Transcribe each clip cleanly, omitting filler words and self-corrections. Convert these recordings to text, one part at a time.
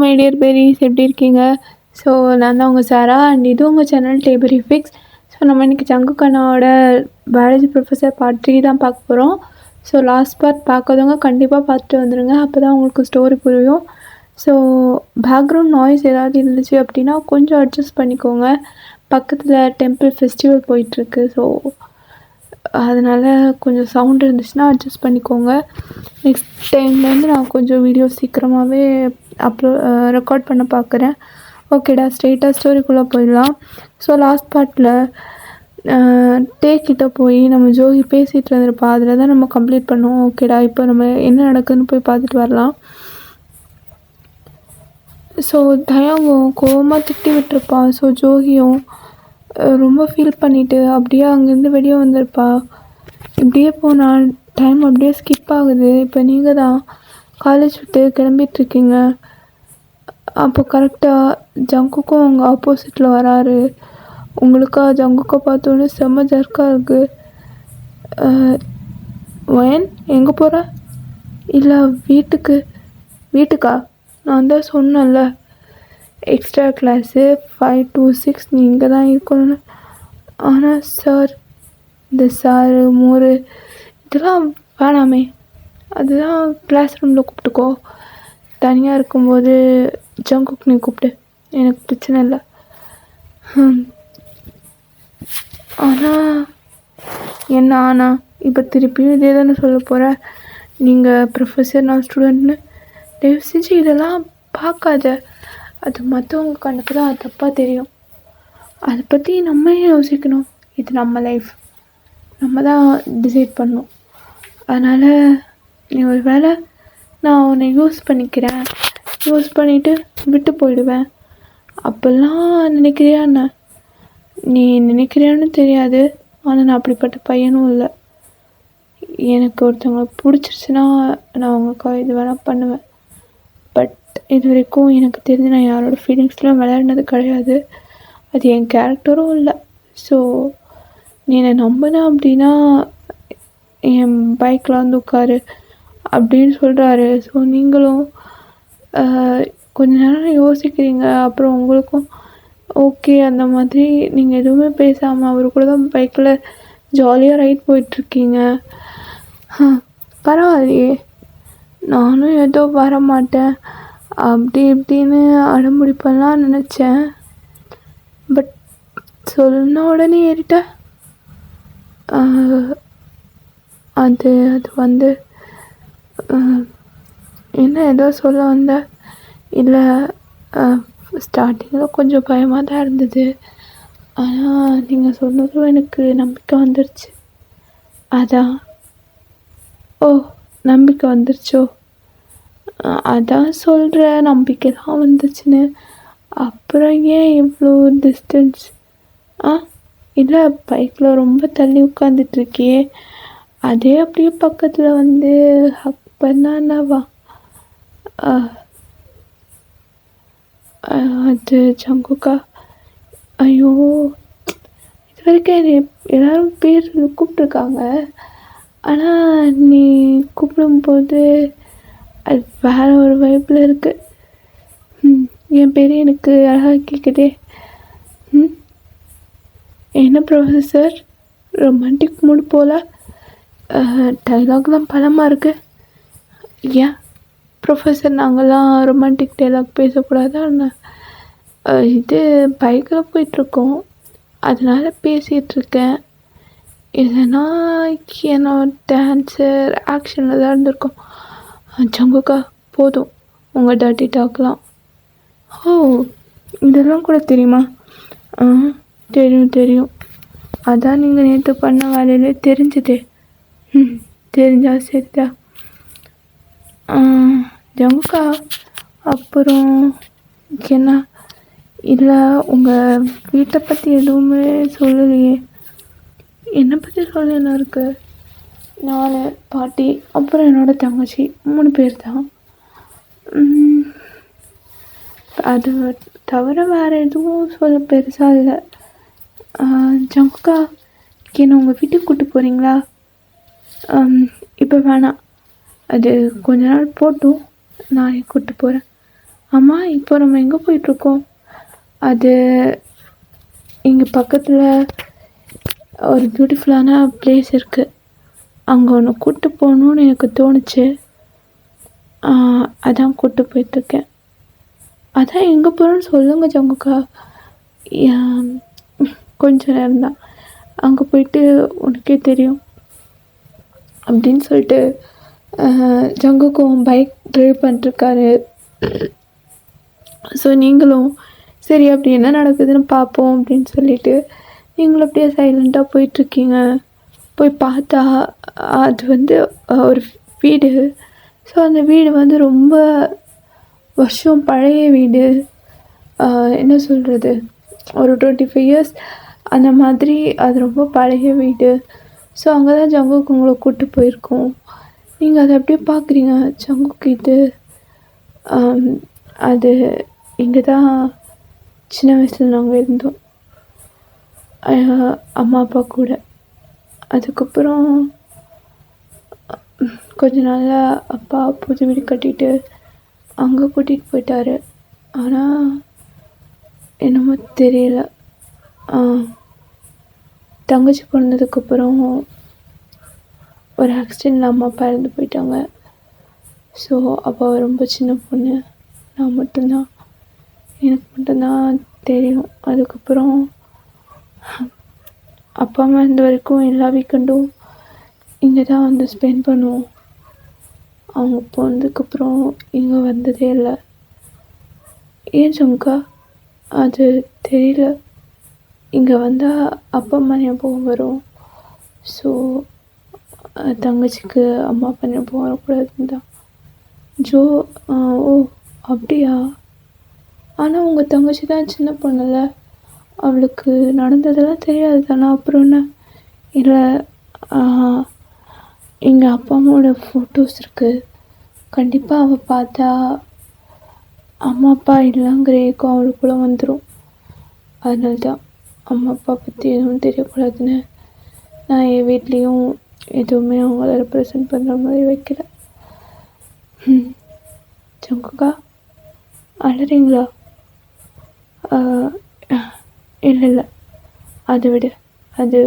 My dear Paris, எப்படி இருக்கீங்க? So நான் தான் உங்கள் சாரா அண்ட் இது உங்கள் சேனல் டேபரி ஃபிக்ஸ். ஸோ நம்ம இன்றைக்கி ஜங்குக் அண்ணாவோட பயாலஜி ப்ரொஃபஸர் பார்ட் 3 தான் பார்க்க போகிறோம். ஸோ லாஸ்ட் பார்ட் பார்க்காதவங்க கண்டிப்பாக பார்த்துட்டு வந்துடுங்க, அப்போ தான் உங்களுக்கு ஸ்டோரி புரியும். ஸோ பேக்ரவுண்ட் நாய்ஸ் ஏதாவது இருந்துச்சு அப்படின்னா கொஞ்சம் அட்ஜஸ்ட் பண்ணிக்கோங்க. பக்கத்தில் டெம்பிள் ஃபெஸ்டிவல் போயிட்டுருக்கு, ஸோ அதனால் கொஞ்சம் சவுண்ட் இருந்துச்சுன்னா அட்ஜஸ்ட் பண்ணிக்கோங்க. நெக்ஸ்ட் டைம்லேருந்து நான் கொஞ்சம் வீடியோ சீக்கிரமாகவே ரெக்கார்ட் பண்ண பார்க்குறேன். ஓகேடா, ஸ்ட்ரெயிட்டாக ஸ்டோரிக்குள்ளே போயிடலாம். ஸோ லாஸ்ட் பார்ட்டில் கிட்ட போய் நம்ம ஜோகி பேசிகிட்டு இருந்திருப்பா, அதில் தான் நம்ம கம்ப்ளீட் பண்ணோம். ஓகேடா, இப்போ நம்ம என்ன நடக்குதுன்னு போய் பார்த்துட்டு வரலாம். ஸோ தயாவும் கோவமாக திட்டி விட்டுருப்பா. ஸோ ஜோகியும் ரொம்ப ஃபீல் பண்ணிவிட்டு அப்படியே அங்கேருந்து வெளியே வந்திருப்பா. இப்படியே போனால் டைம் அப்படியே ஸ்கிப் ஆகுது. இப்போ நீங்கள் தான் காலேஜ் விட்டு கிளம்பிட்டுருக்கீங்க. அப்போ கரெக்டாக ஜங்குக்கும் அவங்க ஆப்போசிட்டில் வராரு. உங்களுக்கா ஜங்குக்கை பார்த்தோன்னே செம்ம ஜர்க்காக இருக்குது. வயன் எங்கே போகிற? இல்லை வீட்டுக்கா? நான் தான் சொன்னேன்ல, எக்ஸ்ட்ரா கிளாஸு 5 to 6 நீ இங்கே தான் இருக்கணும்னு. ஆனால் சார், இந்த சாரு மோரு இதெல்லாம் வேணாமே, அதுதான் கிளாஸ் ரூமில் கூப்பிட்டுக்கோ. தனியாக இருக்கும்போது ஜங்குக் நீ கூப்பிட்டு, எனக்கு பிரச்சனை இல்லை. ஆனால் இப்போ திருப்பியும் இதே தானே சொல்ல போகிறேன். நீங்கள் ப்ரொஃபஸர், நான் ஸ்டூடெண்ட்னு. தயவு செஞ்சு இதெல்லாம் பார்க்காத. அது மற்றவங்க கணக்கு தான் தப்பாக தெரியும். அதை பற்றி நம்ம ஏன் யோசிக்கணும்? இது நம்ம லைஃப், நம்ம தான் டிசைட் பண்ணணும். அதனால் நீ ஒரு வேளை நான் உன்னை யூஸ் பண்ணிவிட்டு விட்டு போயிடுவேன் அப்போல்லாம் நினைக்கிறியா என்ன? நீ நினைக்கிறியான்னு தெரியாது, ஆனால் நான் அப்படிப்பட்ட பையனும் இல்லை. எனக்கு ஒருத்தவங்களை பிடிச்சிருச்சுன்னா நான் அவங்களுக்காக இது வேணால் பண்ணுவேன். பட் இது வரைக்கும் எனக்கு தெரிஞ்சு நான் யாரோட ஃபீலிங்ஸ்லாம் விளையாடினது கிடையாது. அது என் கேரக்டரும் இல்லை. ஸோ நீ என்னை நம்பின அப்படின்னா என் பைக்கில் வந்து உட்காரு அப்படின்னு சொல்கிறாரு. ஸோ நீங்களும் கொஞ்ச நேரம் யோசிக்கிறீங்க. அப்புறம் உங்களுக்கும் ஓகே அந்த மாதிரி நீங்கள் எதுவுமே பேசாமல் அவர் கூட தான் பைக்கில் ஜாலியாக ரைட் போயிட்டுருக்கீங்க. பரவாயில்லையே, நானும் ஏதோ வரமாட்டேன் அப்படி இப்படின்னு அடம்பிடிப்பெல்லாம் நினச்சேன். பட் சொன்ன உடனே ஏறிட்ட. அது வந்து என்ன ஏதோ சொல்ல வந்த? இல்லை, ஸ்டார்டிங்கில் கொஞ்சம் பயமாக தான் இருந்தது, ஆனால் நீங்கள் சொன்னதும் எனக்கு நம்பிக்கை வந்துருச்சு. அதான். ஓ, நம்பிக்கை வந்துருச்சோ? அதான் சொல்கிற, நம்பிக்கை தான் வந்துச்சுன்னு. அப்புறம் ஏன் இவ்வளோ டிஸ்டன்ஸ்? இல்லை, பைக்கில் ரொம்ப தள்ளி உட்காந்துட்ருக்கியே, அதே அப்படியே பக்கத்தில் வந்து ஹக் பண்ணாவா? அது ஜங்குக்கா. ஐயோ, இது வரைக்கும் எல்லோரும் பேர் கூப்பிட்ருக்காங்க, ஆனால் நீ கூப்பிடும்போது அது வேறு ஒரு வைப்பில் இருக்குது. என் பேர் எனக்கு அழகாக கேட்குதே. என்ன ப்ரொஃபஸர், ரொமான்டிக் மூடு போல் டைலாக் தான் பலமாக இருக்குது. ஏன் ப்ரொஃபஸர், நாங்கள்லாம் ரொமான்டிக் டைலாக் பேசக்கூடாதா? இது பைக்கில் போயிட்டுருக்கோம், அதனால் பேசிகிட்ருக்கேன். இல்லைன்னா என்னோட டான்ஸர் ஆக்ஷனில் தான் இருந்திருக்கோம். ஜங்குக்கா, போதும் உங்கள் டர்ட்டி டாக்லாம். ஓ, இதெல்லாம் கூட தெரியுமா? தெரியும். அதான் நீங்கள் நேற்று பண்ண வேலையிலே தெரிஞ்சுதே. தெரிஞ்சா சரிதா. ஜங்குக்கா, அப்புறம் என்ன? இல்லை, உங்கள் வீட்டை பற்றி எதுவுமே சொல்லலையே. என்னை பற்றி சொல்ல என்ன இருக்குது? நான், பாட்டி, அப்புறம் என்னோட தங்கச்சி 3 பேர் தான். அது தவிர வேறு எதுவும் சொல்ல பெருசாக இல்லை. ஜங்குக்கா, என்னை உங்கள் வீட்டுக்கு கூப்பிட்டு போகிறீங்களா? இப்போ வேணாம், அது கொஞ்ச நாள் போட்டும், நானே கூப்பிட்டு போகிறேன். அம்மா இப்போ நம்ம எங்கே போயிட்டுருக்கோம்? அது இங்கே பக்கத்தில் ஒரு பியூட்டிஃபுல்லான பிளேஸ் இருக்குது. அங்கே ஒன்று கூப்பிட்டு போகணுன்னு எனக்கு தோணுச்சு. அதான் கூப்பிட்டு போயிட்டுருக்கேன். அதான் எங்கே போகிறோன்னு சொல்லுங்க ஜங்குக்கா. கொஞ்ச நேரம் தான், அங்கே போயிட்டு உனக்கே தெரியும் அப்படின்னு சொல்லிட்டு ஜங்குக்கும் பைக் ட்ரைவ் பண்ணிட்டுருக்காரு. ஸோ நீங்களும் சரி அப்படி என்ன நடக்குதுன்னு பார்ப்போம் அப்படின்னு சொல்லிட்டு நீங்களும் அப்படியே சைலண்ட்டாக போயிட்டுருக்கீங்க. போய் பார்த்தா அது வந்து ஒரு வீடு. ஸோ அந்த வீடு வந்து ரொம்ப வருஷம் பழைய வீடு. என்ன சொல்கிறது, ஒரு 25 இயர்ஸ் அந்த மாதிரி. அது ரொம்ப பழைய வீடு. ஸோ அங்கே தான் ஜங்குக்கு உங்களை கூப்பிட்டு போயிருக்கோம். நீங்கள் அதை அப்படியே பார்க்குறீங்க. ஜங்குக்கு இது அது இங்கே தான் சின்ன வயசில் நாங்கள் இருந்தோம், அம்மா அப்பா கூட. அதுக்கப்புறம் கொஞ்ச நாளில் அப்பா புது வீடு கட்டிட்டு அங்கே கூட்டிகிட்டு போயிட்டார். ஆனால் என்னமோ தெரியல, தங்கச்சி பிறந்ததுக்கப்புறம் ஒரு ஆக்சிடெண்ட்டில் அம்மா அப்பா இறந்து போயிட்டாங்க. ஸோ அப்போ ரொம்ப சின்ன பொண்ணு, நான் மட்டும்தான், எனக்கு மட்டும்தான் தெரியும். அதுக்கப்புறம் அப்பா அம்மா இருந்த வரைக்கும் எல்லா வீக்கெண்டும் இங்கே தான் வந்து ஸ்பெண்ட் பண்ணுவோம். அவங்க போனதுக்கப்புறம் இங்கே வந்ததே இல்லை. ஏன் ஜங்குக்கா? அது தெரியல, இங்கே வந்தால் அப்பா அம்மா ஞாபகம் வரும். ஸோ தங்கச்சிக்கு அம்மா அப்பா ஞாபகம் வரக்கூடாதுன்னு தான். ஜோ ஓ அப்படியா? ஆனால் உங்கள் தங்கச்சி தான் சின்ன பொண்ணுல்ல, அவளுக்கு நடந்ததெல்லாம் தெரியாது தானே? அப்புறம் என்ன? இல்லை, எங்கள் அப்பா அம்மாவோட ஃபோட்டோஸ் இருக்குது. கண்டிப்பாக அவள் பார்த்தா அம்மா அப்பா இல்லைங்கிற ஏக்கம் அவளுக்குள்ளே வந்துடும். அதனால தான் அம்மா அப்பா பற்றி எதுவும் தெரியக்கூடாதுன்னு நான் என் வீட்லேயும் எதுவுமே அவங்கள ரெப்ரசன்ட் பண்ணுற மாதிரி வைக்கல. ஜங்குக்கா அழறீங்களா? இல்லை இல்லை, அதை விட அது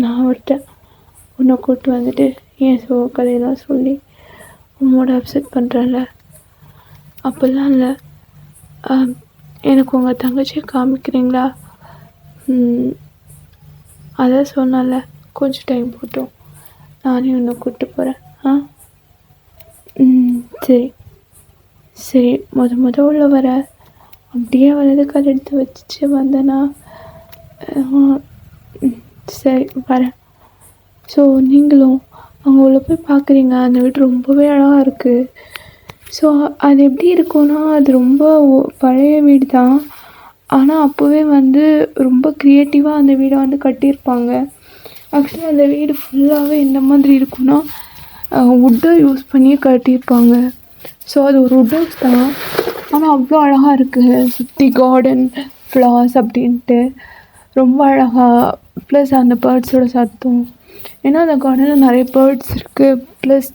நான் ஒருத்தன் உன்னை கூப்பிட்டு வந்துட்டு ஏன் கதையெல்லாம் சொல்லி உன்னோட அப்செட் பண்ணுறேன்ல, அப்படிலாம் இல்லை. எனக்கு உங்கள் தங்கச்சியை காமிக்கிறீங்களா? அதான் சொன்னால கொஞ்சம் டைம் போட்டோம், நானே உன்னை கூப்பிட்டு போகிறேன். சரி சரி, உள்ள வர அப்படியே வலது கால் எடுத்து வச்சு வந்தேன்னா சரி வரேன். ஸோ நீங்களும் அங்கே உள்ள போய் பார்க்குறீங்க. அந்த வீடு ரொம்பவே அழகாக இருக்குது. ஸோ அது எப்படி இருக்கும்னா, அது ரொம்ப பழைய வீடு தான். ஆனால் அப்போவே வந்து ரொம்ப க்ரியேட்டிவாக அந்த வீடை வந்து கட்டியிருப்பாங்க. ஆக்சுவலாக அந்த வீடு ஃபுல்லாகவே எந்த மாதிரி இருக்குன்னா, வுட்டை யூஸ் பண்ணி கட்டியிருப்பாங்க. ஸோ அது ஒரு வுட் ஹவுஸ் தான், ஆனால் அவ்வளோ அழகாக இருக்குது. சுற்றி கார்டன், ஃப்ளவர்ஸ் அப்படின்ட்டு ரொம்ப அழகாக. ப்ளஸ் அந்த பேர்ட்ஸோட சத்தம், ஏன்னா அந்த கார்டனில் நிறைய பேர்ட்ஸ் இருக்குது. ப்ளஸ்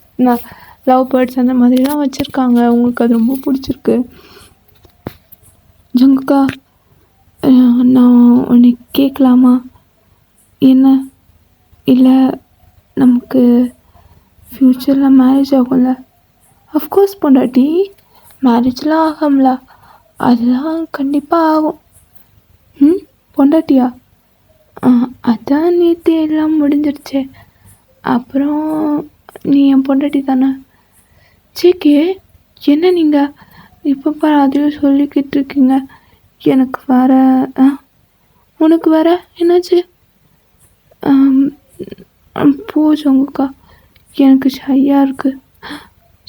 லவ் பேர்ட்ஸ் அந்த மாதிரிலாம் வச்சுருக்காங்க. உங்களுக்கு அது ரொம்ப பிடிச்சிருக்கு. ஜங்குக்கா, நான் உனக்கு கேட்கலாமா? என்ன? இல்லை, நமக்கு ஃப்யூச்சரில் மேரேஜ் ஆகும்ல? அஃப்கோர்ஸ் பொண்டாட்டி, மேரேஜ்லாம் ஆகும்ல, அதெல்லாம் கண்டிப்பாக ஆகும். பொண்டாட்டியா? அதான் நேற்று எல்லாம் முடிஞ்சிடுச்சே, அப்புறம் நீ என் பொண்டாட்டி தானே? சேக்கே, என்ன நீங்கள் இப்போ பாரு அதையும் சொல்லிக்கிட்டு இருக்கீங்க. எனக்கு வேற உனக்கு வேற என்னாச்சு? போச்சோங்கக்கா, எனக்கு ஷையாக இருக்குது.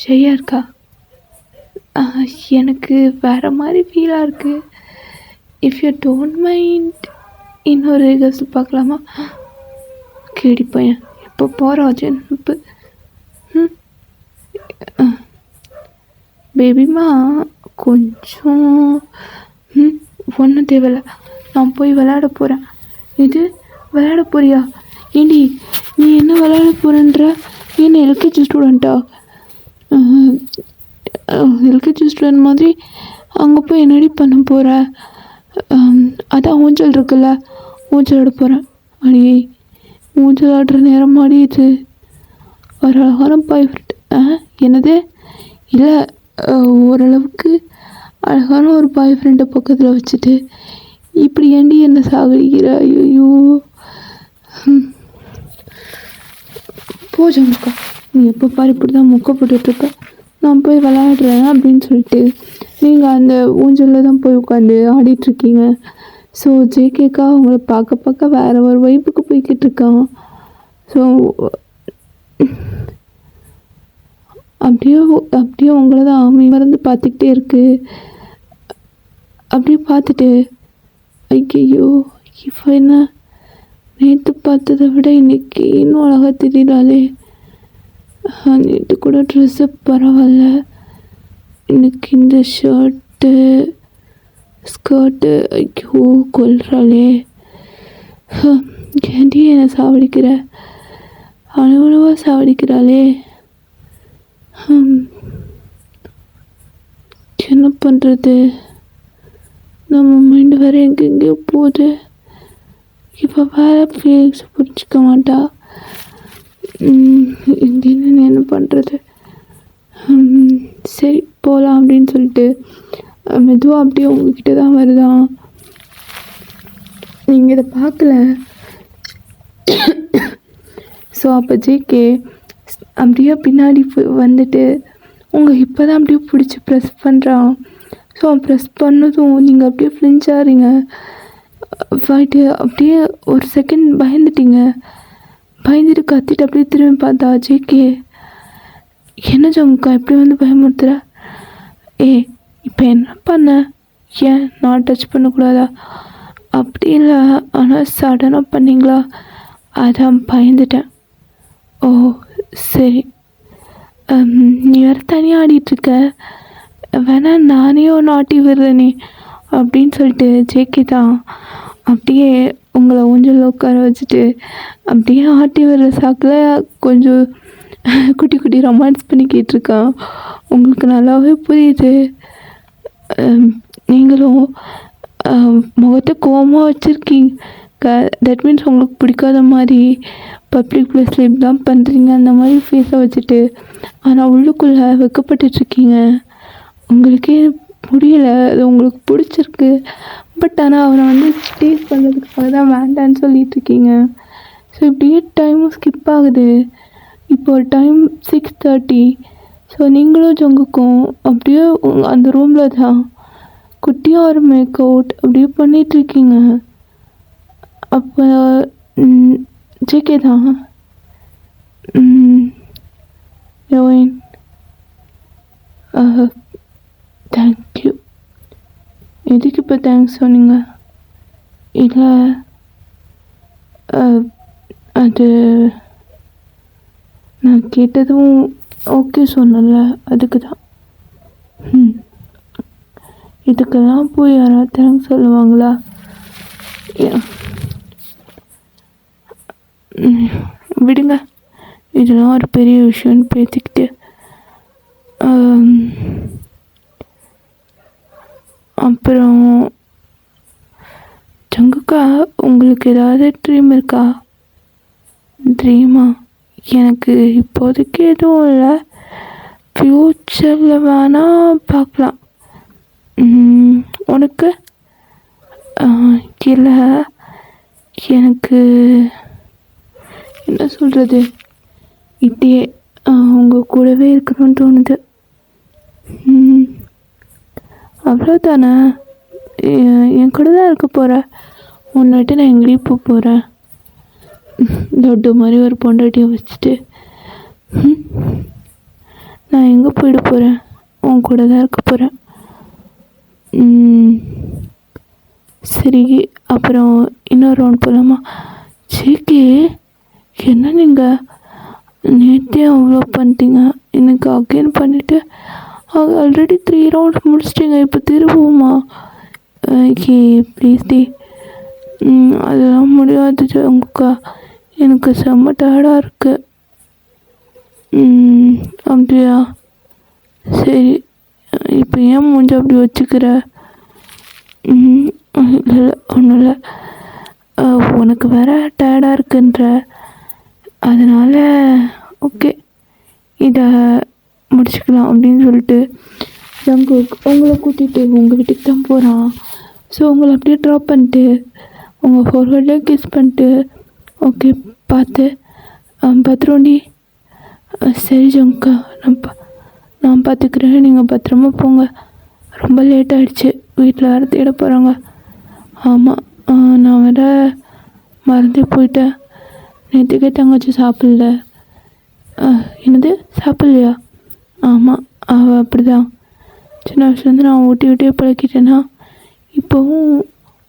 ஷையாக இருக்கா? எனக்கு வேறு மாதிரி ஃபீலாக இருக்குது. இஃப் யூ டோன்ட் மைண்ட் இன்னொரு ரிஹர்சல் பார்க்கலாமா? கேடி பையன், இப்போ போகிற இப்போ பேபிமா கொஞ்சம் ஒன்றும் தேவையில்ல, நான் போய் விளையாட போகிறேன். இது விளையாட போறியா? ஏண்டி நீ என்ன விளையாட போகிறன்ற? நீ என்ன எல்கேஜி ஸ்டூடெண்ட்டா? எல்கேஜி ஸ்டூடெண்ட் மாதிரி அங்கே போய் என்னடி பண்ண போகிற? அதான் ஊஞ்சல் இருக்குல்ல, ஊஞ்சல் ஆட போகிறேன். அடி ஊஞ்சல் ஆடுற நேரம் இது ஒரு அழகான பாய் ஃப்ரெண்ட். என்னது? இல்லை, ஓரளவுக்கு அழகான ஒரு பாய் ஃப்ரெண்டை பக்கத்தில் வச்சுட்டு இப்படி ஏண்டி என்ன சாகடிக்கிற? ஐயோ போஜ முக்கா, நீ எப்போ பாரு இப்படி தான் மொக்க போட்டுட்ருக்க. நான் போய் விளையாடுறேன் அப்படின்னு சொல்லிட்டு நீங்கள் அந்த ஊஞ்சலில் தான் போய் உட்காந்து ஆடிட்டுருக்கீங்க. ஸோ ஜேகேக்கா அவங்கள பார்க்க வேறு ஒரு வைப்புக்கு போய்கிட்டு இருக்கான். ஸோ அப்படியே உங்களை தான் ஆமை மறந்து பார்த்துக்கிட்டே இருக்கு. அப்படியே பார்த்துட்டு ஐயோ இப்போ என்ன நேற்று பார்த்ததை விட இன்னைக்கு இன்னும் அழகாக தெரியுறாளே. நேற்று கூட ட்ரெஸ்ஸு பரவாயில்ல, இன்னைக்கு இந்த ஷர்ட்டு ஸ்கர்ட்டு ஐயோ கொல்றாளே. ஏண்டி என்னை சாவடிக்கிற? அணுவணுவாக சாவடிக்கிறாளே. என்ன பண்ணுறது? நம்ம மைண்டு வேறு எங்கெங்கேயோ போகுது. இப்போ வேறு ஃபீலிங்ஸ் புரிஞ்சிக்க மாட்டா. இங்கேன்னு என்ன பண்ணுறது? சரி போகலாம் அப்படின்னு சொல்லிட்டு மெதுவாக அப்படியே உங்ககிட்ட தான் வருதான். நீங்கள் இதை பார்க்கல. ஸோ அப்போ ஜேகே அப்படியே பின்னாடி வந்துட்டு உங்கள் இப்போ தான் அப்படியே பிடிச்சி ப்ரெஸ் பண்ணுறான். ஸோ ப்ரெஸ் பண்ணதும் நீங்கள் அப்படியே ஃப்ளின்ச் ஆகிறீங்க. ஃபைட்டு அப்படியே ஒரு செகண்ட் பயந்துட்டீங்க. பயந்துட்டு கத்திட்டு அப்படியே திரும்பி பார்த்தா ஜேகே, என்ன ஜங்குக்கா எப்படி வந்து பயமுறுத்துற? இப்போ என்ன பண்ண? ஏன் நான் டச் பண்ணக்கூடாதா? அப்படி இல்லை, ஆனால் சடனாக பண்ணிங்களா, அதான் பயந்துட்டேன். ஓ சரி, நீ வேறு தனியாக ஆடிட்டுருக்க, வேணா நானே ஒன்று ஆட்டி விடுறேனே அப்படின்னு சொல்லிட்டு ஜேகே தான் அப்படியே உங்களை ஊஞ்சல் உட்கார வச்சுட்டு அப்படியே ஆட்டி வர்ற சாக்கில் கொஞ்சம் குட்டி குட்டி ரொமான்ஸ் பண்ணிக்கிட்டு இருக்கான். உங்களுக்கு நல்லாவே புரியுது. நீங்களும் முகத்தை கோவமாக வச்சுருக்கீங்க. தட் மீன்ஸ் உங்களுக்கு பிடிக்காத மாதிரி பப்ளிக் ப்ளேஸில் இப்படிலாம் பண்ணுறீங்க அந்த மாதிரி ஃபேஸை வச்சுட்டு, ஆனால் உள்ளுக்குள்ளே வெக்கப்பட்டுட்ருக்கீங்க. உங்களுக்கே முடியல, அது உங்களுக்கு பிடிச்சிருக்கு. பட் ஆனால் அவரை வந்து டேஸ்ட் பண்ணுறதுக்காக தான் வேண்டான்னு சொல்லிகிட்ருக்கீங்க. ஸோ இப்படியே டைமும் ஸ்கிப் ஆகுது. இப்போ டைம் 6:30. ஸோ நீங்களும் ஜங்குக்கும் அப்படியே அந்த ரூமில் தான் குட்டியாக ஒரு மேக் அவுட் அப்படியே பண்ணிகிட்ருக்கீங்க. அப்போ ஜேகே தான் ஹீரோயின் தேங்க்யூ. எதுக்கு இப்போ தேங்க்ஸ் சொன்னீங்க? இல்லை அது நான் கேட்டதும் ஓகே சொன்னல, அதுக்கு தான். இதுக்கு தான் போய் யாராவது தேங்க்ஸ் சொல்லுவாங்களா? விடுங்க, இதெல்லாம் ஒரு பெரிய விஷயம்னு பேசிக்கிட்டு. அப்புறம் ஜங்குக்கா, உங்களுக்கு ஏதாவது ட்ரீம் இருக்கா? ட்ரீமா? எனக்கு இப்போதைக்கு எதுவும் இல்லை, ஃப்யூச்சரில் வேணால் பார்க்கலாம். உனக்கு? இல்லை, எனக்கு என்ன சொல்கிறது, இப்படியே உங்கள் கூடவே இருக்கணும்னு தோணுது. அவ்வளோதானே, என் கூட தான் இருக்க போகிறேன். உன்னை விட்டு நான் எங்கேயும் போக போகிறேன்? லட்டு மாதிரி ஒரு பொண்டாட்டியை வச்சுட்டு நான் எங்கே போயிட போகிறேன்? உன் கூட தான் இருக்க போகிறேன். சரி, அப்புறம் இன்னொரு ரவுண்ட் போகலாமா? ஜேகே, என்ன நீங்கள் நேற்றே அவ்வளோ பண்ணிட்டீங்க, எனக்கு அகெயின் பண்ணிவிட்டு ஆல்ரெடி 3 ரவுண்ட்ஸ் முடிச்சிட்டிங்க, இப்போ திரும்பவுமா? ப்ளீஸ் டி, அதெல்லாம் முடியாது உங்கக்கா, எனக்கு செம்ம டயர்டாக இருக்குது. அப்படியா? சரி, இப்போ ஏன் மூஞ்ச அப்படி வச்சுக்கிற? இல்லை ஒன்றும் இல்லை. உனக்கு வேற டயர்டாக இருக்குன்ற, அதனால் ஓகே இதை முடிச்சுக்கலாம் அப்படின்னு சொல்லிட்டு ஜங்குக் உங்களை கூட்டிகிட்டு உங்கள் வீட்டுக்கு தான் போகிறான். ஸோ உங்களை அப்படியே ட்ராப் பண்ணிட்டு உங்கள் ஃபோர்ஹெட்லேயே கிஸ் பண்ணிட்டு ஓகே பார்த்து பத்திரம்டி. சரி ஜங்குக்கா, நான் பார்த்துக்கிறேன், நீங்கள் பத்திரமா போங்க. ரொம்ப லேட் ஆகிடுச்சு, வீட்டில் வேறு தேட போகிறாங்க. ஆமாம், நான் வேற மறந்தே போயிட்டேன். நேற்றுக்கே தங்கச்சி சாப்பிடல. என்னது சாப்பிட்லையா? ஆமாம், அவள் அப்படி தான். சின்ன வயசுலேருந்து நான் ஊட்டி விட்டே பழக்கிட்டேன்னா இப்போவும்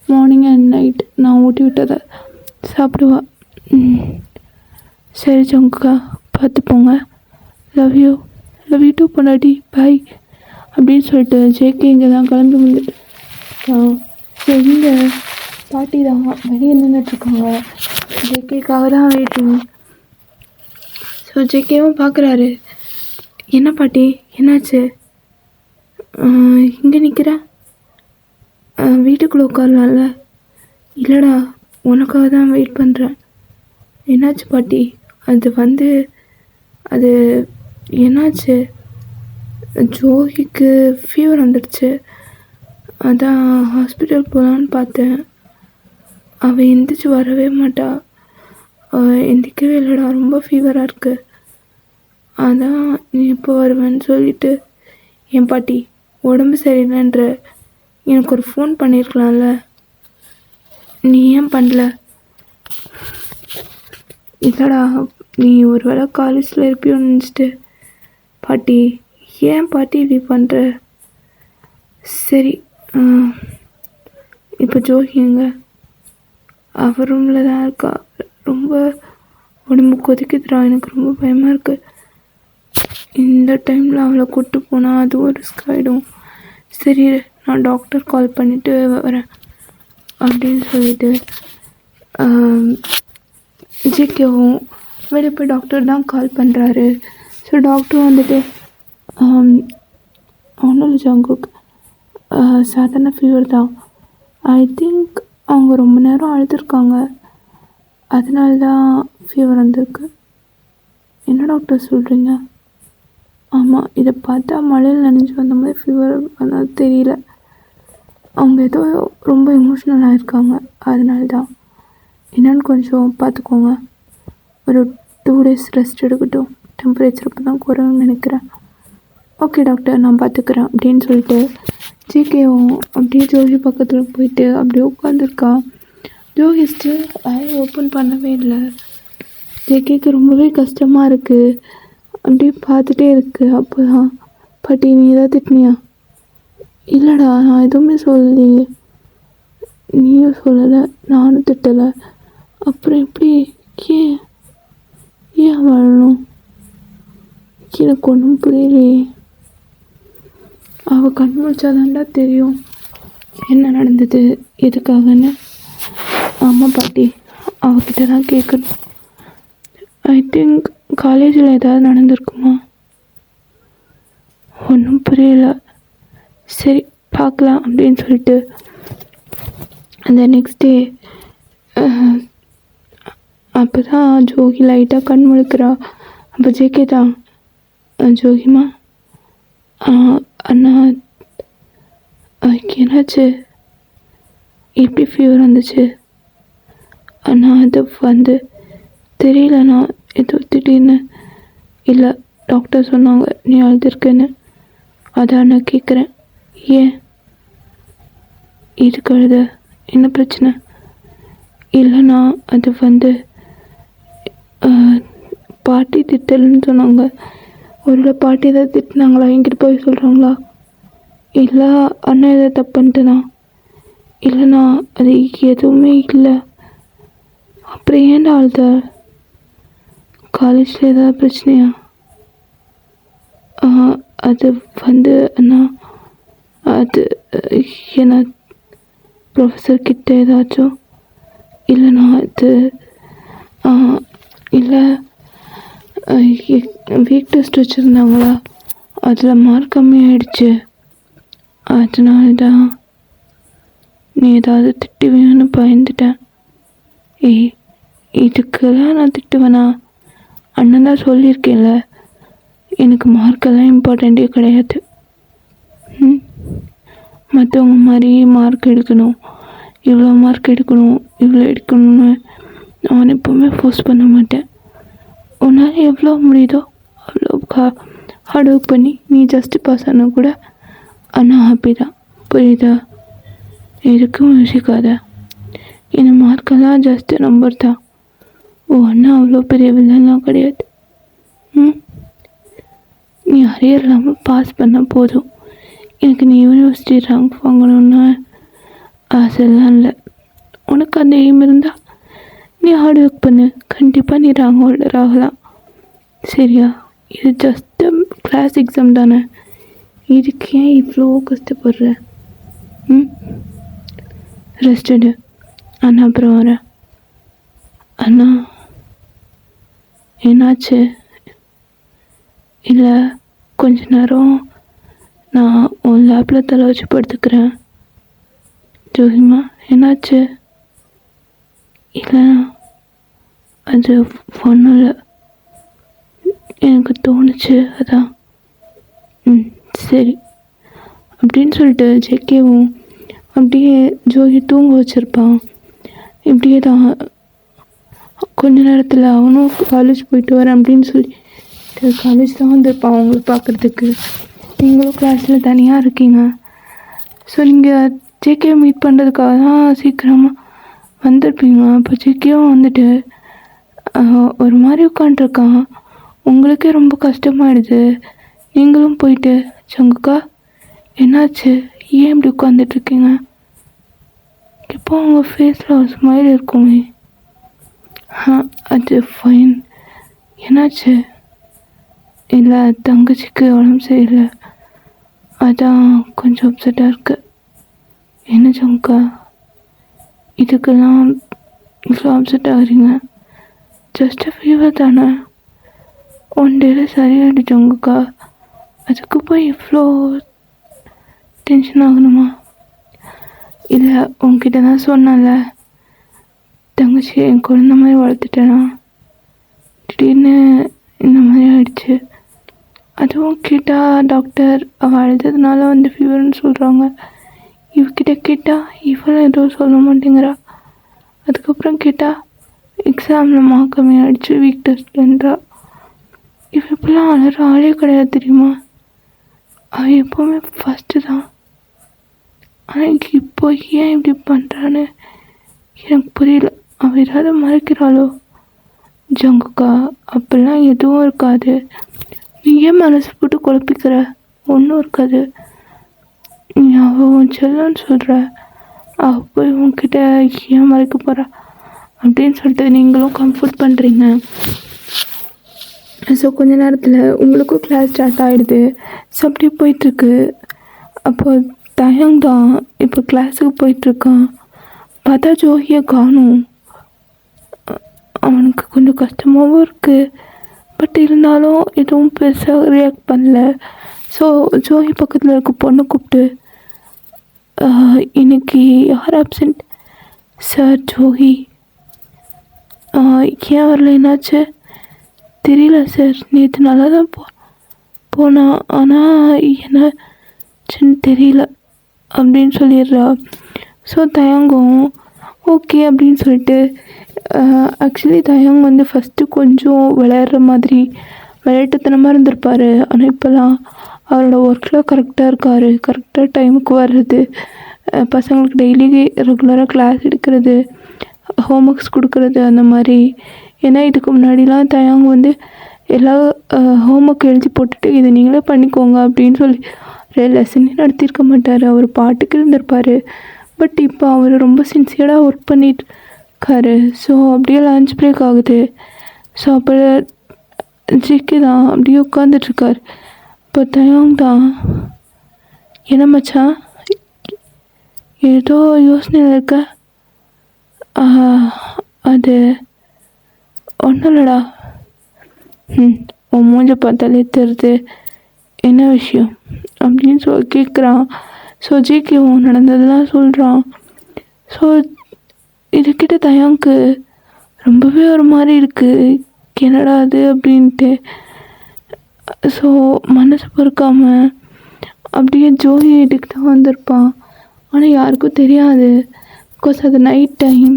மார்னிங் அண்ட் நைட் நான் ஊட்டி விட்டதை சாப்பிடுவா. சரி ஜங்குக்கா, பார்த்துப்போங்க. லவ் யூ டூ பொண்டாட்டி, பாய் அப்படின்னு சொல்லிட்டு ஜேகே இங்கே தான் கிளம்பி வந்துட்டு ஸோ இங்கே பாட்டி தான் வெளியே நின்றுட்டுருக்காங்க. ஜேகேக்காக தான் வெயிட்டிங். ஸோ ஜேகேவும் பார்க்குறாரு. என்ன பாட்டி என்னாச்சு? இங்கே நிற்கிறேன், வீட்டுக்குள்ளே உட்காரலாம்ல? இல்லைடா, உனக்காக தான் வெயிட் பண்ணுறேன். என்னாச்சு பாட்டி? அது என்னாச்சு? ஜோஹிக்கு ஃபீவர் வந்துடுச்சு, அதான் ஹாஸ்பிட்டல் போகலான்னு பார்த்தேன். அவள் எந்திரிச்சு வரவே மாட்டா. எந்திரிக்கவே இல்லைடா, ரொம்ப ஃபீவராக இருக்குது. அதான் நீ எப்போ வருவேன்னு சொல்லிட்டு. என் பாட்டி உடம்பு சரியில்லைன்ற எனக்கு ஒரு ஃபோன் பண்ணியிருக்கலாம்ல, நீ ஏன் பண்ணல? இல்லைடா, நீ ஒரு வேளை காலேஜில் இருப்பியோன்னு நினச்சிட்டு. பாட்டி ஏன் பாட்டி இப்படி பண்ணுற? சரி, இப்போ ஜோஹி எங்க? அவள் ரூமில் தான் இருக்கா. ரொம்ப உடம்பு கொதிக்குதுடா, எனக்கு ரொம்ப பயமாக இருக்குது. இந்த டைமில் அவளை கூப்பிட்டு போனால் அதுவும் ரிஸ்க் ஆகிடும். சரி, நான் டாக்டர் கால் பண்ணிவிட்டு வரேன் அப்படின்னு சொல்லிட்டு ஜிகேவும் வெளியே போய் டாக்டர் தான் கால் பண்ணுறாரு. ஸோ டாக்டர் வந்துட்டு ஒன்றும் இல்லை ஜங்குக், சாதாரண ஃபீவர் தான். ஐ திங்க் அவங்க ரொம்ப நேரம் அழுதுருக்காங்க, அதனால தான் ஃபீவர் வந்திருக்கு. என்ன டாக்டர் சொல்கிறீங்க? ஆமாம், இதை பார்த்தா மழையில் நனைஞ்சு வந்த மாதிரி ஃபீவர் வந்தது தெரியல. அவங்க ஏதோ ரொம்ப எமோஷ்னலாக இருக்காங்க, அதனால தான். என்னென்னு கொஞ்சம் பார்த்துக்கோங்க. ஒரு 2 days ரெஸ்ட் எடுக்கட்டும், டெம்பரேச்சர் அப்போ தான் குறையும்னு நினைக்கிறேன். ஓகே டாக்டர், நான் பார்த்துக்கிறேன் அப்படின்னு சொல்லிட்டு ஜிகேவும் அப்படியே ஜோஹி பக்கத்தில் போயிட்டு அப்படியே உட்காந்துருக்கா. ஜோஹி ஸ்டில் ஐ ஓப்பன் பண்ணவே இல்லை. ஜிகேக்கு ரொம்பவே கஷ்டமாக இருக்குது, அப்படியே பார்த்துட்டே இருக்குது. அப்போ தான் பாட்டி நீ ஏதாவது திட்டினியா? இல்லைடா, நான் எதுவுமே சொல்லலையே. நீயும் சொல்லலை, நானும் திட்டலை. அப்புறம் எப்படி? ஏன் வாழணும்? எனக்கு ஒன்றும் புரியலையே. அவள் கண் முழிச்சாதான்டா தெரியும் என்ன நடந்தது எதுக்காகன்னு. ஆமாம் பாட்டி, அவகிட்ட தான் கேட்கணும். ஐ திங்க் காலேஜில் ஏதாவது நடந்திருக்குமா? ஒன்றும் புரியல. சரி பார்க்கலாம் அப்படின்னு சொல்லிட்டு அந்த நெக்ஸ்ட் டே அப்போ தான் ஜோஹி லைட்டாக கண் முழிக்கிறா. அப்போ ஜேகே தான், ஜோஹிமா அண்ணா என்னாச்சு? எப்படி ஃபீவர் வந்துச்சு? அண்ணா அது தெரியலண்ணா, ஏதோ திடீர்னு. இல்லை, டாக்டர் சொன்னாங்க நீ அழுதுருக்குன்னு, அதான் நான் கேட்குறேன். ஏன் இதுக்கு அழுத? என்ன பிரச்சனை? இல்லைண்ணா, அது பாட்டி திட்டலன்னு சொன்னாங்க. ஒருவேளை பாட்டி ஏதாவது திட்டினாங்களா, என்கிட்ட போய் சொல்கிறாங்களா? இல்லை அண்ணா ஏதாவது தப்பு பண்ணிட்டேனா? இல்லைண்ணா, அது எதுவுமே இல்லை. அப்புறம் ஏன்டா அழுத? காலேஜில் ஏதாவது பிரச்சனையா? அது அண்ணா, அது என்ன ப்ரொஃபஸர் கிட்ட ஏதாச்சும்? இல்லைண்ணா, அது இல்லை, வீக் டெஸ்ட் வச்சுருந்தாங்களா, அதில் மார்க் கம்மியாயிடுச்சு. அதனால தான் நீ ஏதாவது திட்டுவேன்னு பயந்துட்டேன். ஏய், இதுக்கெல்லாம் நான் திட்டுவேனா? அண்ணன் தான் சொல்லியிருக்கேன்ல, எனக்கு மார்க்கெல்லாம் இம்பார்ட்டண்ட்டே கிடையாது. மற்றவங்க மாதிரி மார்க் எடுக்கணும், இவ்வளோ மார்க் எடுக்கணும், இவ்வளோ எடுக்கணும்னு நான் எப்போவுமே ஃபோர்ஸ் பண்ண மாட்டேன். உன்னால் எவ்வளோ முடியுதோ அவ்வளோ ஹார்ட் ஒர்க் பண்ணி நீ ஜஸ்ட்டு பாஸ் ஆனால் கூட அண்ணா ஹாப்பி தான். புரியுதா? எதுக்கும் யோசிக்காத. இந்த மார்க்கெல்லாம் ஜஸ்ட்டு நம்பர் தான். ஓ அண்ணா அவ்வளோ பெரிய வில்லன்லாம் கிடையாது. நீ அரியர் இல்லாமல் பாஸ் பண்ணால் போதும். எனக்கு நீ யூனிவர்சிட்டி ரேங்க் வாங்கணுன்னு ஆசைலாம் இல்லை. உனக்கு அந்த எய்ம் இருந்தால் நீ ஹார்ட் ஒர்க் பண்ணு, கண்டிப்பாக நீ ரேங்க் ஹோல்டர் ஆகலாம். சரியா? இது ஜஸ்ட்டு கிளாஸ் எக்ஸாம் தானே, இதுக்கு ஏன் இவ்வளோ கஷ்டப்படுற? ரெஸ்ட் எடு. அண்ணா அப்புறம் வரேன். அண்ணா என்னாச்சு? இல்லை, கொஞ்ச நேரம் நான் உன் லேப்பில் தலை வச்சு படுத்துக்கிறேன். ஜோதிமா என்னாச்சு? இல்லை, அது ஒன்றும் இல்லை, எனக்கு தோணுச்சு அதான். சரி அப்படின்னு சொல்லிட்டு ஜெகேவும் அப்படியே ஜோகி தூங்க வச்சுருப்பான். இப்படியே தான் கொஞ்ச நேரத்தில் அவனும் காலேஜ் போயிட்டு வரேன் அப்படின்னு சொல்லிட்டு காலேஜ் தான் வந்திருப்பான் அவங்கள பார்க்குறதுக்கு. நீங்களும் கிளாஸில் தனியாக இருக்கீங்க. ஸோ நீங்கள் ஜேகே மீட் பண்ணுறதுக்காக தான் சீக்கிரமாக வந்திருப்பீங்க. அப்போ ஜேகேவும் வந்துட்டு ஒரு மாதிரி உட்காண்ட்ருக்கான். உங்களுக்கே ரொம்ப கஷ்டமாயிடுது. நீங்களும் போயிட்டு சங்குக்கா என்னாச்சு, ஏன் இப்படி உட்காந்துட்ருக்கீங்க? இப்போ உங்கள் ஃபேஸில் ஒரு ஸ்மைல் இருக்குமே. அது ஃபைன். என்னாச்சு? இல்லை, தங்கச்சிக்கு உடம்பு சரியில்லை, அதான் கொஞ்சம் அப்செட்டாக இருக்கு. என்ன சங்குக்கா இதுக்கெல்லாம் இவ்வளோ அப்செட் ஆகுறீங்க? ஜஸ்ட் ஃபீவர் தானே, 1 டேயில் சரியாயிடுச்சோங்கக்கா, அதுக்கு போய் இவ்வளோ டென்ஷன் ஆகணுமா? இல்லை, உங்ககிட்ட தான் சொன்னல, தங்கச்சி என் குழந்த மாதிரி வளர்த்துட்டேனா, திடீர்னு இந்த மாதிரி ஆயிடுச்சு. அதுவும் கேட்டால் டாக்டர் அவள் அழுததுனால வந்து ஃபீவர்னு சொல்கிறாங்க. இவகிட்ட கேட்டால் இவளும் எதுவும் சொல்ல மாட்டேங்கிறா. அதுக்கப்புறம் கேட்டால் எக்ஸாமில் மார்க் கம்மியாகிடுச்சு, வீக் டெஸ்ட்லன்றா. இவ இப்பெல்லாம் அழுற ஆளே கிடையாது தெரியுமா? அவள் எப்போவுமே ஃபஸ்ட்டு தான். ஆனால் இப்போ ஏன் இப்படி பண்ணுறான்னு எனக்கு புரியல. அவள் ஏதாவது மறைக்கிறாளோ? ஜங்குக்கா அப்படிலாம் எதுவும் இருக்காது. நீ ஏன் மனசு போட்டு குழப்பிக்கிற? ஒன்றும் இருக்காது. நீ அவன் செல்லன்னு சொல்கிற, அவள் போய் உன்கிட்ட ஏன் மறைக்க போகிறா அப்படின்னு சொல்லிட்டு நீங்களும் கம்ஃபர்ட் பண்ணுறீங்க. ஸோ கொஞ்ச நேரத்தில் உங்களுக்கும் கிளாஸ் ஸ்டார்ட் ஆகிடுது. ஸோ அப்படியே போயிட்டுருக்கு. அப்போ தயங் தான் இப்போ கிளாஸுக்கு போயிட்டுருக்கான். பார்த்தா ஜோஹியை காணும். அவனுக்கு கொஞ்சம் கஷ்டமாகவும் இருக்குது. பட் இருந்தாலும் எதுவும் பெருசாக ரியாக்ட் பண்ணல. ஸோ ஜோஹி பக்கத்தில் இருக்க பொண்ணை கூப்பிட்டு, இன்னைக்கு யார் ஆப்சண்ட்? சார் ஜோஹி. ஏன் வரல, என்னாச்சு? தெரியல சார், நேற்று நல்லா தான் போனான், ஆனால் என்னாச்சுன்னு தெரியல அப்படின்னு சொல்லிடுறா. ஸோ தயங்கும் ஓகே அப்படின்னு சொல்லிட்டு, ஆக்சுவலி தயங் வந்து ஃபஸ்ட்டு கொஞ்சம் விளையாடுற மாதிரி விளையாட்டுத்தனமாக இருந்திருப்பார். ஆனால் இப்போல்லாம் அவரோட ஒர்க்கில் கரெக்டாக இருக்கார். கரெக்டாக டைமுக்கு வர்றது, பசங்களுக்கு டெய்லி ரெகுலராக கிளாஸ் எடுக்கிறது, ஹோம் ஒர்க்ஸ் கொடுக்குறது அந்த மாதிரி. ஏன்னா இதுக்கு முன்னாடிலாம் தயங் வந்து எல்லா ஹோம் ஒர்க் எழுதி போட்டுட்டு இதை நீங்களே பண்ணிக்கோங்க அப்படின்னு சொல்லி லெசனே நடத்தியிருக்க மாட்டார். அவர் பாட்டுக்கு இருந்திருப்பார். பட் இப்போ அவர் ரொம்ப சின்சியராக ஒர்க் பண்ணியிருக்காரு. ஸோ அப்படியே லஞ்ச் பிரேக் ஆகுது. ஸோ அப்போ ஜிக்கி தான் அப்படியே உட்காந்துட்ருக்கார். இப்போ தயங் தான், என்ன மச்சான் ஏதோ யோசனையில் இருக்க? அது ஒன்றும் இல்லைடா. உன் மூஞ்ச பார்த்தாலே தெரியுது, என்ன விஷயம் அப்படின்னு கேட்குறான். ஸோ ஜேகேவும் நடந்ததெல்லாம் சொல்கிறான். ஸோ இதுக்கிட்ட தயாங்க்கு ரொம்பவே ஒரு மாதிரி இருக்குது, என்னடா அது அப்படின்ட்டு. ஸோ மனசு பொறுக்காமல் அப்படியே ஜோஹி வீட்டுக்கு தான் வந்திருப்பான். ஆனால் யாருக்கும் தெரியாது, பிகாஸ் அது நைட் டைம்.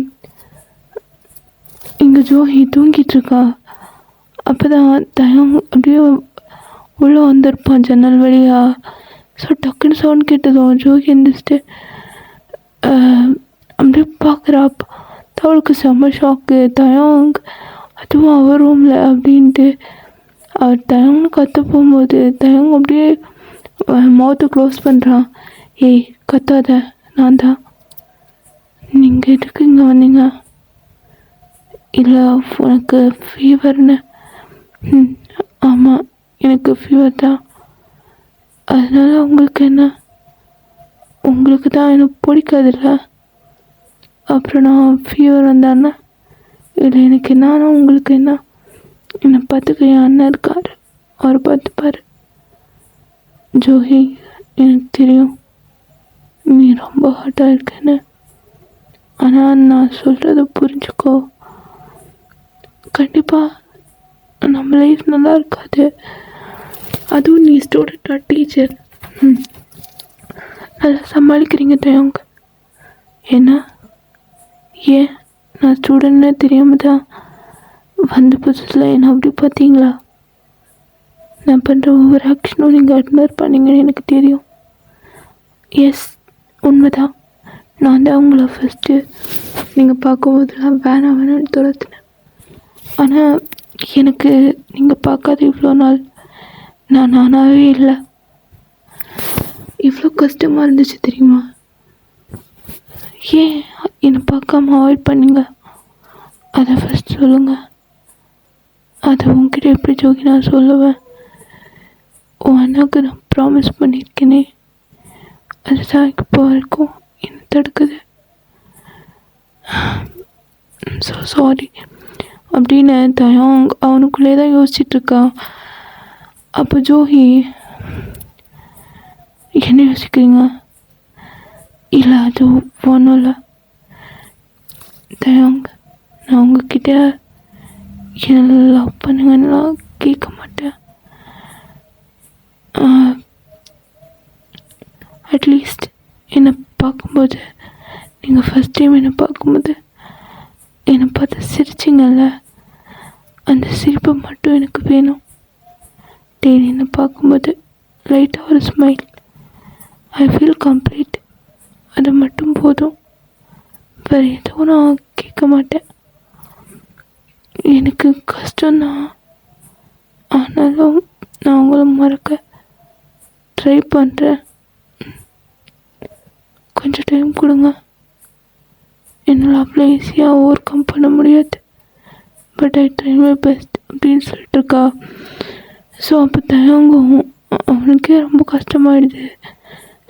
இங்கே ஜோஹி தூங்கிட்டுருக்கா. அப்போ தான் தயம் அப்படியே உள்ளே வந்திருப்பான் ஜன்னல் வழியா. ஸோ டக்குன்னு சவுண்ட் கேட்டதும் ஜோஹி எந்திரிச்சிட்டு அப்படியே பார்க்குறா. அவளுக்கு செம்ம ஷாக்கு. தயாங் அதுவும் அவர் ரூமில் அப்படின்ட்டு. அவர் தயாங்னு கற்று போகும்போது தயாங் அப்படியே மவுத்தை க்ளோஸ் பண்ணுறான். ஏய் கத்தாத, நான் தான். நீங்கள் எதுக்கு இங்கே வந்தீங்க? இல்லை உனக்கு ஃபீவர்னு. ஆமாம், எனக்கு ஃபீவர் தான். அதனால் உங்களுக்கு என்ன? உங்களுக்கு தான் எனக்கு பிடிக்காதுல்ல. அப்புறம் நான் ஃபீவர் வந்தான்னா இல்லை எனக்கு என்னன்னா உங்களுக்கு என்ன? என்னை பார்த்துக்க என் அண்ணன் இருக்கார், அவர் பார்த்துப்பார். ஜோஹி, எனக்கு தெரியும் நீ ரொம்ப ஹார்ட்டாக இருக்கேன்னு. ஆனால் நான் சொல்கிறத புரிஞ்சுக்கோ. கண்டிப்பாக நம்ம லைஃப் நல்லா இருக்காது. அதுவும் நீ ஸ்டூடெண்ட்டாக டீச்சர் நல்லா சமாளிக்கிறீங்க தயங்க. ஏன்னா ஏன் நான் ஸ்டூடெண்ட்னு தெரியாமல் தான் வந்த புதுசில் என்ன அப்படி பார்த்தீங்களா? நான் பண்ணுற ஒவ்வொரு ஆக்ஷனும் நீங்கள் அட்மையர் பண்ணீங்கன்னு எனக்கு தெரியும். எஸ், உண்மைதான். நான் தான் உங்களை ஃபஸ்ட்டு நீங்கள் பார்க்கும்போதெல்லாம் வேணாம்னு துரத்துனேன். ஆனால் எனக்கு நீங்கள் பார்க்காத இவ்வளோ நாள் நான் நானாகவே இல்லை. இவ்வளோ கஷ்டமாக இருந்துச்சு தெரியுமா? ஏன் என்னை பார்க்காம அவாய்ட் பண்ணீங்க? அதை ஃபஸ்ட் சொல்லுங்கள். அதை உங்ககிட்ட எப்படி ஜோகி நான் சொல்லுவேன்? உன் அண்ணாவுக்கு நான் ப்ராமிஸ் பண்ணியிருக்கேனே, அதுதான் இப்போ வரைக்கும் என்ன தடுக்குது. ஸோ சாரி அப்படின்னு தயம் அவனுக்குள்ளே தான் யோசிச்சுட்ருக்கான். அப்போ ஜோஹி, என்ன யோசிக்கிறீங்க? இல்லை அது ஒன்றும் இல்லை தயங்க, நான் உங்ககிட்ட என்ன லவ் பண்ணுங்கன்னெலாம் கேட்க மாட்டேன். அட்லீஸ்ட் என்னை பார்க்கும்போது, நீங்கள் ஃபஸ்ட் டைம் என்னை பார்க்கும்போது என்னை பார்த்து சிரிச்சிங்கல்ல, அந்த சிரிப்பை மட்டும் எனக்கு வேணும். டெய்லி என்னை பார்க்கும்போது லைட்டாக ஒரு ஸ்மைல், ஐ ஃபீல் கம்ப்ளீட். அது மட்டும் போதும், வேறு எதுவும் நான் கேட்க மாட்டேன். எனக்கு கஷ்டம்தான், ஆனாலும் நான் உங்களை மறக்க ட்ரை பண்ணுறேன். கொஞ்சம் டைம் கொடுங்க. என்னால் அவ்வளோ ஈஸியாக ஓவர் கம் பண்ண முடியாது, but I try my best அப்படின்னு சொல்லிட்டுருக்கா. ஸோ அப்போ தயங்கும் அவனுக்கே ரொம்ப கஷ்டமாயிடுது.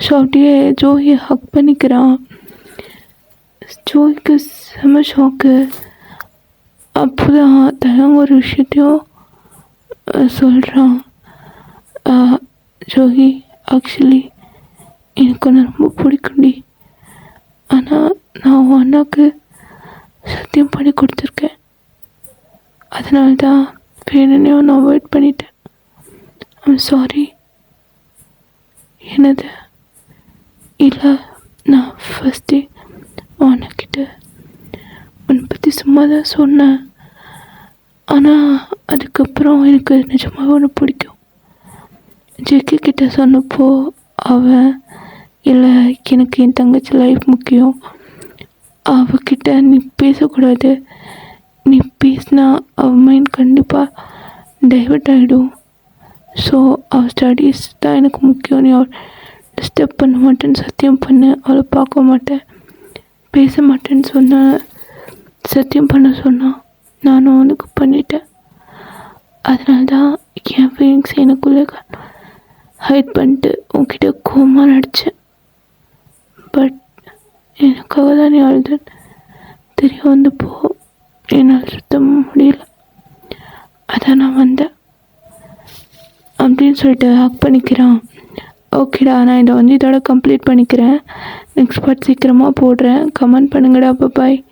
ஸோ அப்படியே ஜோஹியை ஹக் பண்ணிக்கிறான். ஜோஹிக்கு செம ஷாக்கு. அப்போ தான் தயங்க ஒரு விஷயத்தையும் சொல்கிறான். ஜோஹி, ஆக்சுவலி எனக்கு ஒன்று ரொம்ப பிடிக்கும்டி. ஆனால் நான் உன் அண்ணாவுக்கு சத்தியம் பண்ணி கொடுத்துருக்கேன். அதனால தான் வேணுன்னே ஒன்று அவாய்ட் பண்ணிட்டேன். I'm sorry. என்னது? இல்லை, நான் ஃபஸ்ட்டே உனக்கிட்ட உன்னை பற்றி சும்மா தான் சொன்னேன். ஆனால் அதுக்கப்புறம் எனக்கு நிஜமாக ஒன்று பிடிக்கும். ஜெக்கி கிட்ட சொன்னப்போ அவன், இல்லை எனக்கு என் தங்கச்சி லைஃப் முக்கியம், அவகிட்ட நீ பேசக்கூடாது, நீ பேசினா அவள் மைண்ட் கண்டிப்பாக டைவர்ட் ஆகிடும். ஸோ அவள் ஸ்டடீஸ் தான் எனக்கு முக்கியம், நீ அவள் டிஸ்டர்ப் பண்ண மாட்டேன்னு சத்தியம் பண்ணு, அவளை பார்க்க மாட்டேன், பேச மாட்டேன்னு சொன்ன, சத்தியம் பண்ண சொன்னான். நானும் அவனுக்கு பண்ணிட்டேன். அதனால தான் என் ஃபீலிங்ஸ் எனக்குள்ளே ஹைட் பண்ணிட்டு உன்கிட்ட கோமா நடித்தேன். பட் எனக்காக தான் நீ அழுது தெரிய வந்தப்போ என்னால் சுத்தமாக முடியல, அதான் நான் வந்தேன் அப்படின்னு சொல்லிட்டு ஹக் பண்ணிக்கிறான். ஓகேடா, நான் இதை வந்து இதோட கம்ப்ளீட் பண்ணிக்கிறேன். நெக்ஸ்ட் பார்ட் சீக்கிரமாக போடுறேன். கமெண்ட் பண்ணுங்கடா. பாய்.